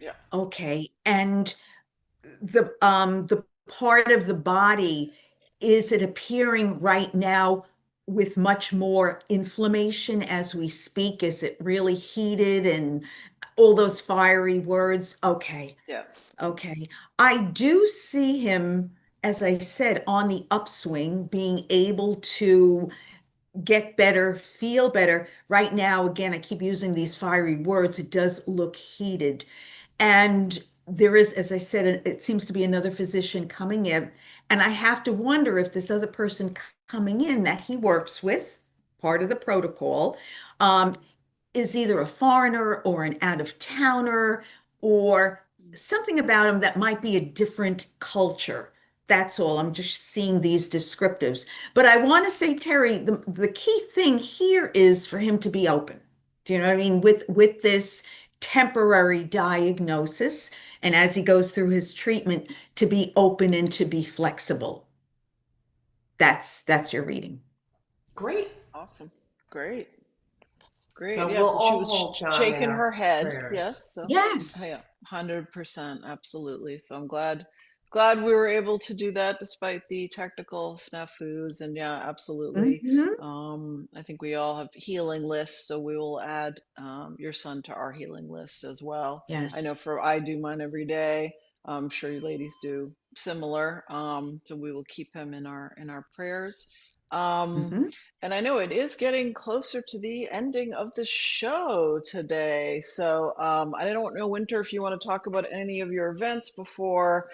yeah. Okay. And the part of the body, is it appearing right now with much more inflammation as we speak? Is it really heated and all those fiery words? Okay. Yeah. Okay. I do see him, as I said, on the upswing, being able to get better, feel better. Right now, again, I keep using these fiery words. It does look heated. And there is, as I said, it seems to be another physician coming in. And I have to wonder if this other person coming in that he works with, part of the protocol, um, is either a foreigner or an out of towner or something about him that might be a different culture. That's all. I'm just seeing these descriptives. But I want to say, Terry, the key thing here is for him to be open. Do you know what I mean? With this temporary diagnosis, and as he goes through his treatment, to be open and to be flexible. That's your reading. Great. Awesome. Great. Great. So Yeah. we'll So she all was hold John in shaking her our head. prayers. Yes. So Yes. yeah, 100%. Absolutely. So I'm glad Glad we were able to do that despite the technical snafus. And yeah, absolutely. Hmm. I think we all have healing lists, so we will add your son to our healing list as well. I know Yes. I do mine every day. I'm sure you ladies do similar. So we will keep him in our prayers. Um, Hmm. and I know it is getting closer to the ending of the show today. So I don't know, Winter, if you want to talk about any of your events before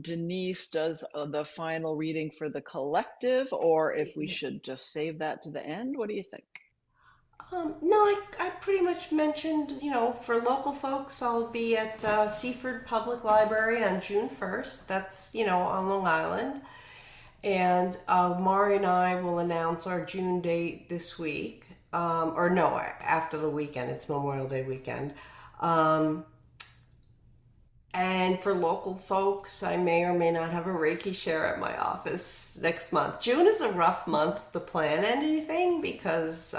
Denise does the final reading for the collective, or if we should just save that to the end. What do you think? No, I pretty much mentioned, for local folks, I'll be at Seaford Public Library on June 1st. That's, on Long Island. And Mari and I will announce our June date this week. Or no, after the weekend. It's Memorial Day weekend. Um, and for local folks, I may or may not have a Reiki share at my office next month. June is a rough month to plan anything because,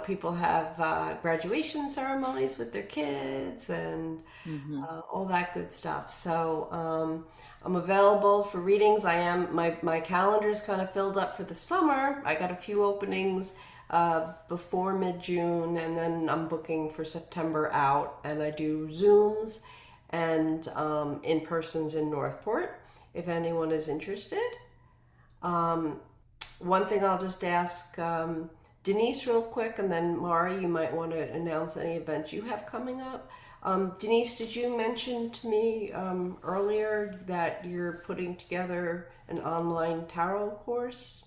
people have graduation ceremonies with their kids and Hmm. all that good stuff. So I'm available for readings. My calendar is kind of filled up for the summer. I got a few openings before mid June, and then I'm booking for September out. And I do Zooms and in persons in Northport if anyone is interested. Um, One thing I'll just ask Denise real quick, and then Mari, you might want to announce any events you have coming up. Denise, did you mention to me earlier that you're putting together an online tarot course?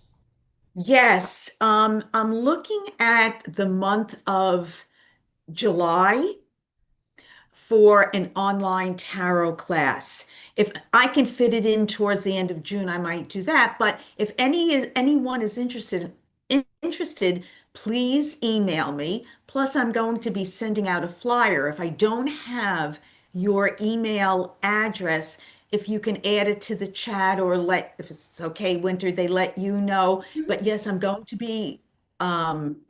Yes. I'm looking at the month of July for an online tarot class. If I can fit it in towards the end of June, I might do that. But if anyone is interested, please email me. Plus, I'm going to be sending out a flyer. If I don't have your email address, if you can add it to the chat or if it's okay, Winter, they let you know. But yes, I'm going to be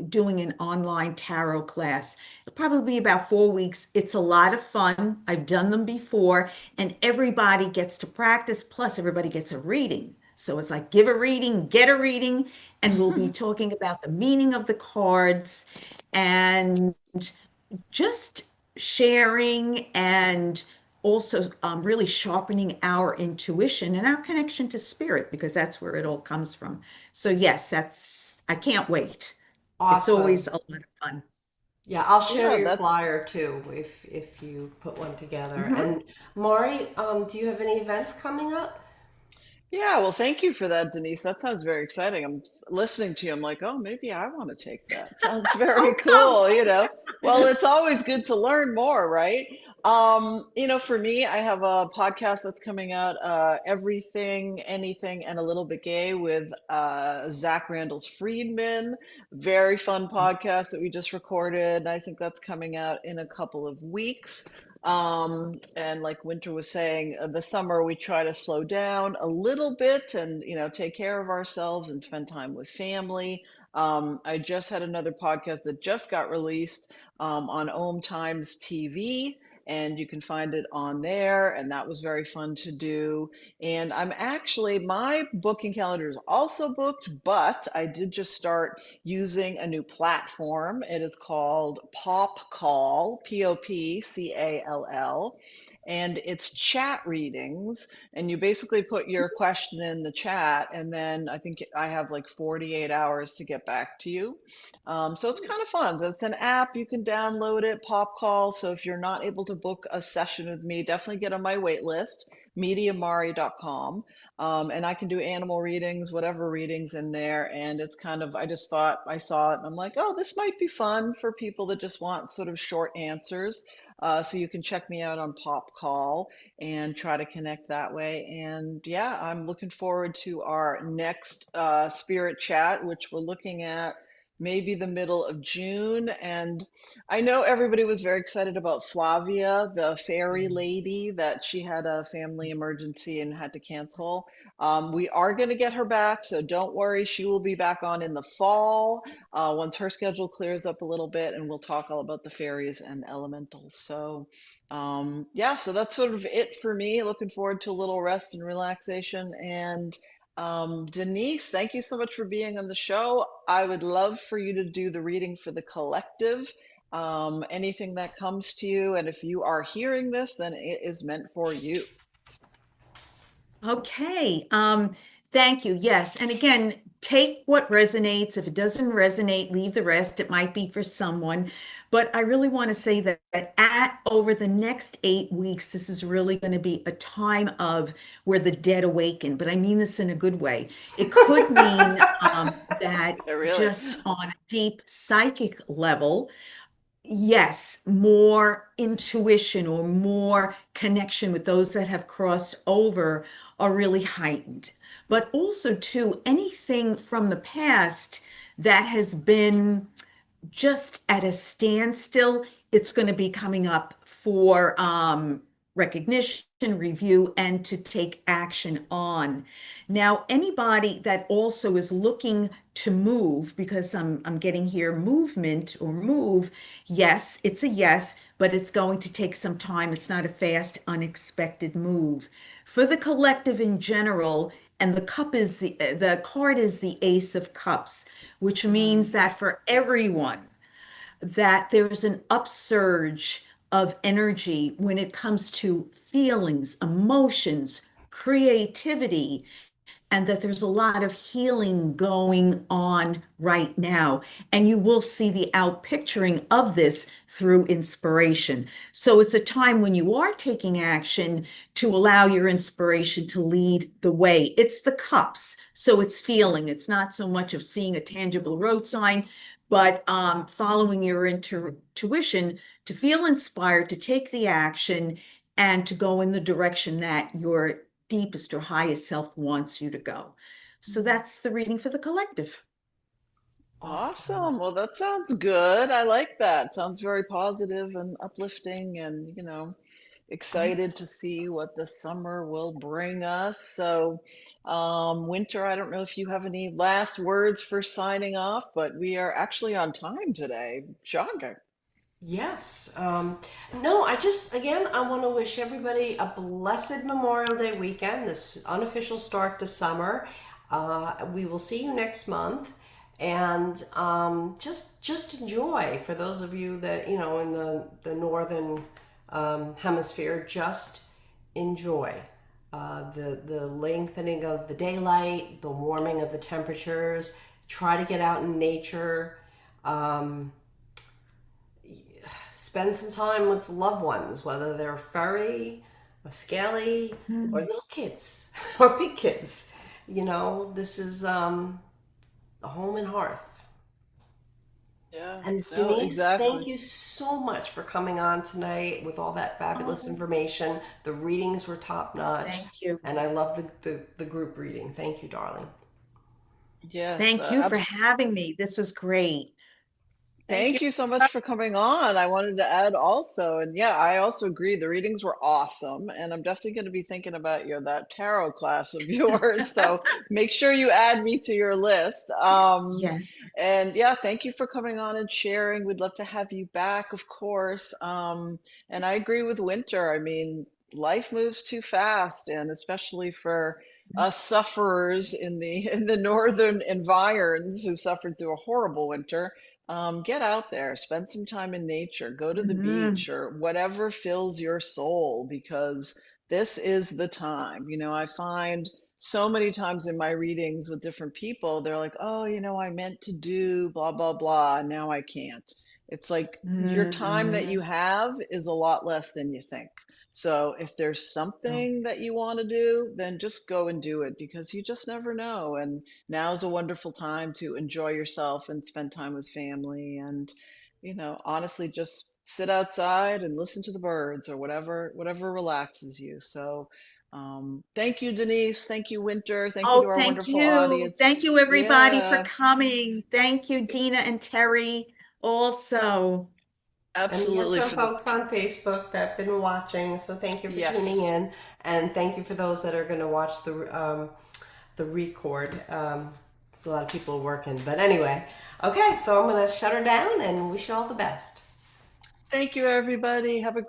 doing an online tarot class. It'll probably be about 4 weeks. It's a lot of fun. I've done them before, and everybody gets to practice, plus everybody gets a reading. So it's like give a reading, get a reading, and we'll be talking about the meaning of the cards and just sharing and also really sharpening our intuition and our connection to spirit because that's where it all comes from. So yes, I can't wait. It's always Awesome. a lot of fun. Yeah, I'll share Yeah, your that flyer too if you put one together. Mhm. And Mari, do you have any events coming up? Yeah, well, thank you for that, Denise. That sounds very exciting. Listening to you. I'm like, oh, maybe I want to take that. Sounds very Oh, come. cool. Well, it's always good to learn more, right? For me, I have a podcast that's coming out, Everything, Anything, and a Little Bit Gay with Zach Randall's Friedman. Very fun podcast that we just recorded. I think that's coming out in a couple of weeks. And like Winter was saying, the summer we try to slow down a little bit and, take care of ourselves and spend time with family. I just had another podcast that just got released on Om Times TV, and you can find it on there. And that was very fun to do. And my booking calendar is also booked, but I did just start using a new platform. It is called Pop Call, Popcall, and it's chat readings. And you basically put your question in the chat, and then I think I have like 48 hours to get back to you. So it's kind of fun. So it's an app, you can download it, Pop Call. So if you're not able to book a session with me, definitely get on my wait list, mediamari.com. And I can do animal readings, whatever readings in there. And it's kind of, I just thought I saw it and I'm like, oh, this might be fun for people that just want sort of short answers. So you can check me out on Pop Call and try to connect that way. And yeah, I'm looking forward to our next spirit chat, which we're looking at maybe the middle of June. And I know everybody was very excited about Flavia, the fairy lady, that she had a family emergency and had to cancel. We are going to get her back, so don't worry. She will be back on in the fall once her schedule clears up a little bit, and we'll talk all about the fairies and elementals. So, yeah, so that's sort of it for me. Looking forward to a little rest and relaxation. And Denise, thank you so much for being on the show. I would love for you to do the reading for the collective. Anything that comes to you, and if you are hearing this, then it is meant for you. Okay. Thank you. Yes. And again, take what resonates. If it doesn't resonate, leave the rest. It might be for someone. But I really want to say that at over the next 8 weeks, this is really going to be a time of where the dead awaken. But I mean this in a good way. It could mean that Yeah, really. just on a deep psychic level, yes, more intuition or more connection with those that have crossed over are really heightened. But also, too, anything from the past that has been just at a standstill, it's going to be coming up for recognition, review, and to take action on. Now, anybody that also is looking to move, because I'm getting here movement or move, yes, it's a yes, but it's going to take some time. It's not a fast, unexpected move. For the collective in general, and the card is the Ace of Cups, which means Mm. that for everyone, that there's an upsurge of energy when it comes to feelings, emotions, creativity, and that there's a lot of healing going on right now. And you will see the outpicturing of this through inspiration. So it's a time when you are taking action to allow your inspiration to lead the way. It's the cups. So it's feeling. It's not so much of seeing a tangible road sign, but following your intuition to feel inspired, to take the action, and to go in the direction that your deepest or highest self wants you to go. So that's the reading for the collective. Awesome. Awesome. Well, that sounds good. I like that. Sounds very positive and uplifting, and, excited to see what the summer will bring us. So, Winter, I don't know if you have any last words for signing off, but we are actually on time today. Shocking. Yes. No, again, I want to wish everybody a blessed Memorial Day weekend, this unofficial start to summer. We will see you next month. And just enjoy. For those of you that, in the northern hemisphere, just enjoy the lengthening of the daylight, the warming of the temperatures. Try to get out in nature. Um, Spend some time with loved ones, whether they're furry or scaly or Mm. little kids or big kids. This is a home and hearth. Yeah, And no, Denise, thank exactly. you so much for coming on tonight with all that fabulous Oh, information. The readings were top notch, thank you. and I love the group reading. Thank you, darling. Yes, Thank you for having me. This was great. Thank you. thank you so much for coming on. I wanted to add also, and yeah, I also agree. The readings were awesome, and I'm definitely going to be thinking about that tarot class of yours. So make sure you add me to your list. Yes. And yeah, thank you for coming on and sharing. We'd love to have you back, of course. And I agree with Winter. I mean, life moves too fast, and especially for us sufferers in the in the northern environs who suffered through a horrible winter. Get out there, spend some time in nature, go to the Mhm. beach or whatever fills your soul, because this is the time. I find so many times in my readings with different people, they're like, oh, I meant to do blah, blah, blah, and now I can't. It's like your time that you Mhm. have is a lot less than you think. So if there's No. something that you want to do, then just go and do it, because you just never know. And now is a wonderful time to enjoy yourself and spend time with family and, honestly just sit outside and listen to the birds or whatever relaxes you. So Thank you, Denise. Thank you, Winter. Thank you to Oh, our thank wonderful you. audience. Thank you, everybody, for Yeah, coming. Thank you, Dina and Terry, also. And we have absolutely some for the, folks on Facebook that have been watching, so thank you for tuning yes. in, and thank you for those that are going to watch the record. A lot of people are working, but anyway, okay. So I'm going to shut her down and wish you all the best. Thank you, everybody. Have a great